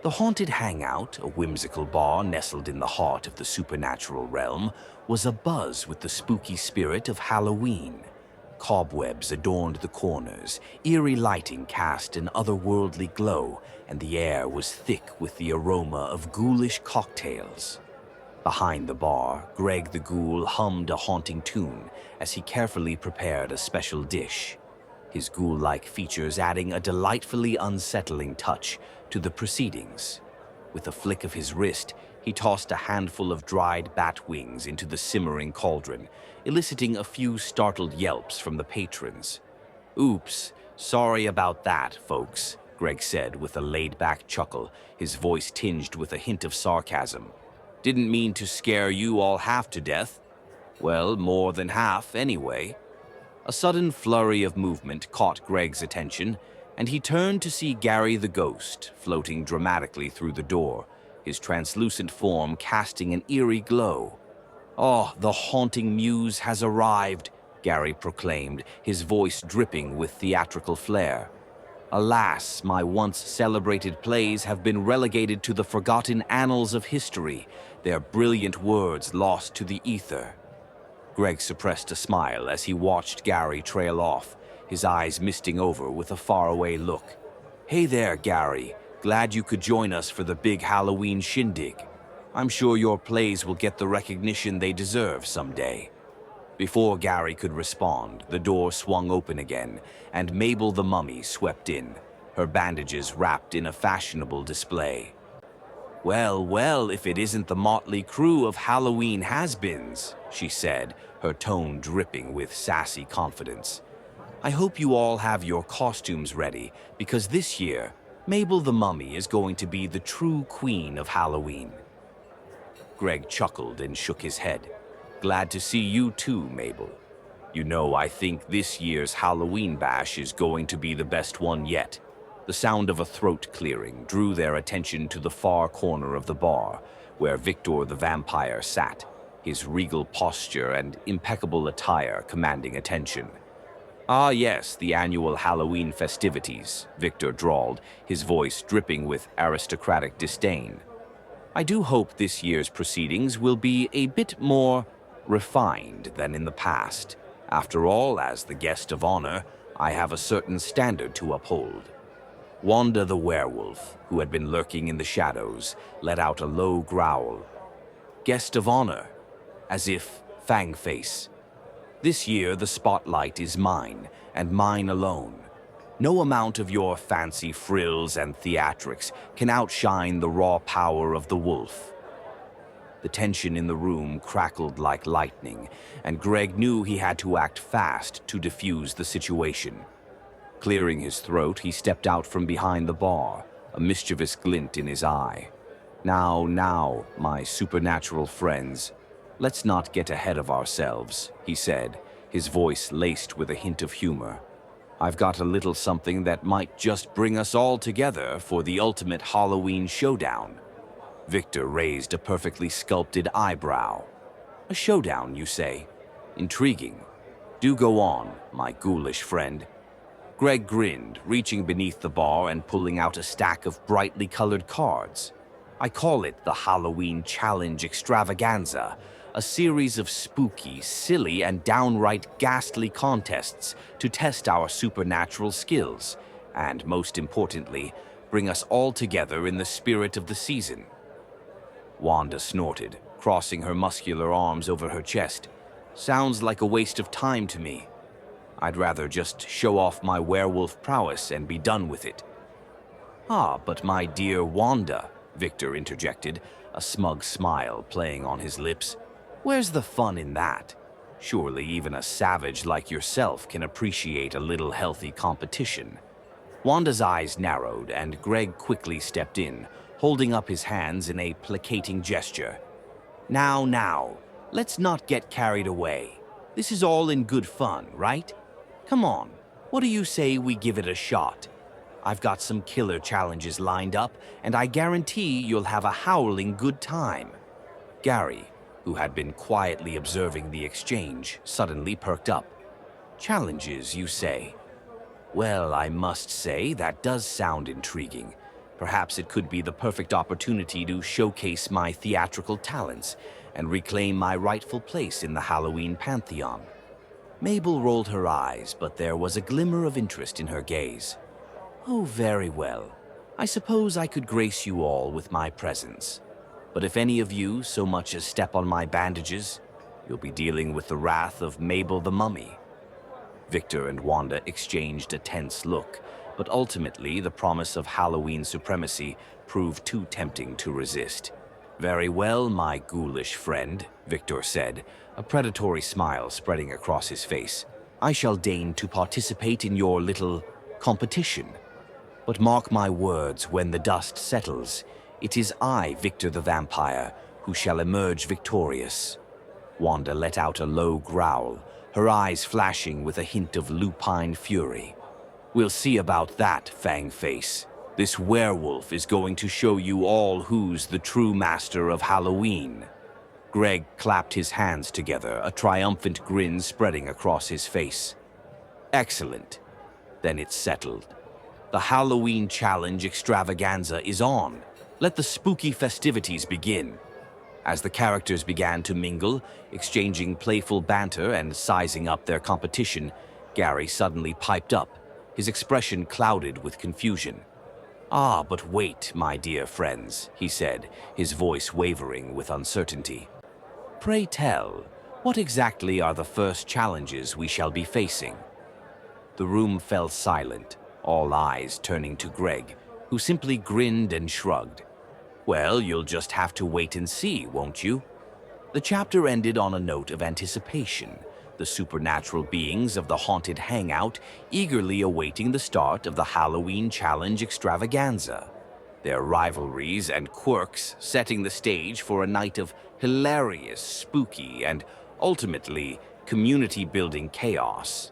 The Haunted Hangout, a whimsical bar nestled in the heart of the supernatural realm, was abuzz with the spooky spirit of Halloween. Cobwebs adorned the corners, eerie lighting cast an otherworldly glow, and the air was thick with the aroma of ghoulish cocktails. Behind the bar, Greg the Ghoul hummed a haunting tune as he carefully prepared a special dish, his ghoul-like features adding a delightfully unsettling touch to the proceedings. With a flick of his wrist, he tossed a handful of dried bat wings into the simmering cauldron, eliciting a few startled yelps from the patrons. "Oops, sorry about that, folks," Greg said with a laid-back chuckle, his voice tinged with a hint of sarcasm. "Didn't mean to scare you all half to death. Well, more than half, anyway." A sudden flurry of movement caught Greg's attention, and he turned to see Gary the Ghost floating dramatically through the door, his translucent form casting an eerie glow. "Oh, the haunting muse has arrived," Gary proclaimed, his voice dripping with theatrical flair. "Alas, my once celebrated plays have been relegated to the forgotten annals of history, their brilliant words lost to the ether." Greg suppressed a smile as he watched Gary trail off, his eyes misting over with a faraway look. "Hey there, Gary. Glad you could join us for the big Halloween shindig. I'm sure your plays will get the recognition they deserve someday." Before Gary could respond, the door swung open again, and Mabel the Mummy swept in, her bandages wrapped in a fashionable display. "Well, well, if it isn't the motley crew of Halloween has-beens," she said, her tone dripping with sassy confidence. "I hope you all have your costumes ready, because this year, Mabel the Mummy is going to be the true queen of Halloween." Greg chuckled and shook his head. "Glad to see you too, Mabel. You know, I think this year's Halloween bash is going to be the best one yet." The sound of a throat clearing drew their attention to the far corner of the bar, where Victor the vampire sat, his regal posture and impeccable attire commanding attention. "Ah yes, the annual Halloween festivities," Victor drawled, his voice dripping with aristocratic disdain. "I do hope this year's proceedings will be a bit more refined than in the past. After all, as the guest of honor, I have a certain standard to uphold." Wanda the werewolf, who had been lurking in the shadows, let out a low growl. "Guest of honor," as if Fangface. "This year the spotlight is mine, and mine alone. No amount of your fancy frills and theatrics can outshine the raw power of the wolf." The tension in the room crackled like lightning, and Greg knew he had to act fast to defuse the situation. Clearing his throat, he stepped out from behind the bar, a mischievous glint in his eye. Now, my supernatural friends, let's not get ahead of ourselves," he said, his voice laced with a hint of humor. "I've got a little something that might just bring us all together for the ultimate Halloween showdown." Victor raised a perfectly sculpted eyebrow. "A showdown, you say? Intriguing. Do go on, my ghoulish friend." Greg grinned, reaching beneath the bar and pulling out a stack of brightly colored cards. "I call it the Halloween Challenge Extravaganza, a series of spooky, silly, and downright ghastly contests to test our supernatural skills, and most importantly, bring us all together in the spirit of the season." Wanda snorted, crossing her muscular arms over her chest. "Sounds like a waste of time to me. I'd rather just show off my werewolf prowess and be done with it." "Ah, but my dear Wanda," Victor interjected, a smug smile playing on his lips. "Where's the fun in that? Surely even a savage like yourself can appreciate a little healthy competition." Wanda's eyes narrowed, and Greg quickly stepped in, holding up his hands in a placating gesture. Now, let's not get carried away. This is all in good fun, right? Come on, what do you say we give it a shot? I've got some killer challenges lined up, and I guarantee you'll have a howling good time." Gary, who had been quietly observing the exchange, suddenly perked up. "Challenges, you say? Well, I must say that does sound intriguing. Perhaps it could be the perfect opportunity to showcase my theatrical talents and reclaim my rightful place in the Halloween pantheon. Mabel rolled her eyes, but there was a glimmer of interest in her gaze. Oh, very well. I suppose I could grace you all with my presence. But if any of you so much as step on my bandages, you'll be dealing with the wrath of Mabel the Mummy. Victor and Wanda exchanged a tense look, but ultimately the promise of Halloween supremacy proved too tempting to resist. Very well, my ghoulish friend, Victor said, a predatory smile spreading across his face. I shall deign to participate in your little competition. But mark my words, when the dust settles, it is I, Victor the Vampire, who shall emerge victorious. Wanda let out a low growl, her eyes flashing with a hint of lupine fury. We'll see about that, Fangface. This werewolf is going to show you all who's the true master of Halloween. Greg clapped his hands together, a triumphant grin spreading across his face. Excellent. Then it's settled. The Halloween Challenge Extravaganza is on. Let the spooky festivities begin. As the characters began to mingle, exchanging playful banter and sizing up their competition, Gary suddenly piped up, his expression clouded with confusion. Ah, but wait, my dear friends, he said, his voice wavering with uncertainty. Pray tell, what exactly are the first challenges we shall be facing? The room fell silent, all eyes turning to Greg, who simply grinned and shrugged. Well, you'll just have to wait and see, won't you? The chapter ended on a note of anticipation, the supernatural beings of the Haunted Hangout eagerly awaiting the start of the Halloween Challenge Extravaganza, their rivalries and quirks setting the stage for a night of hilarious, spooky, and ultimately community-building chaos.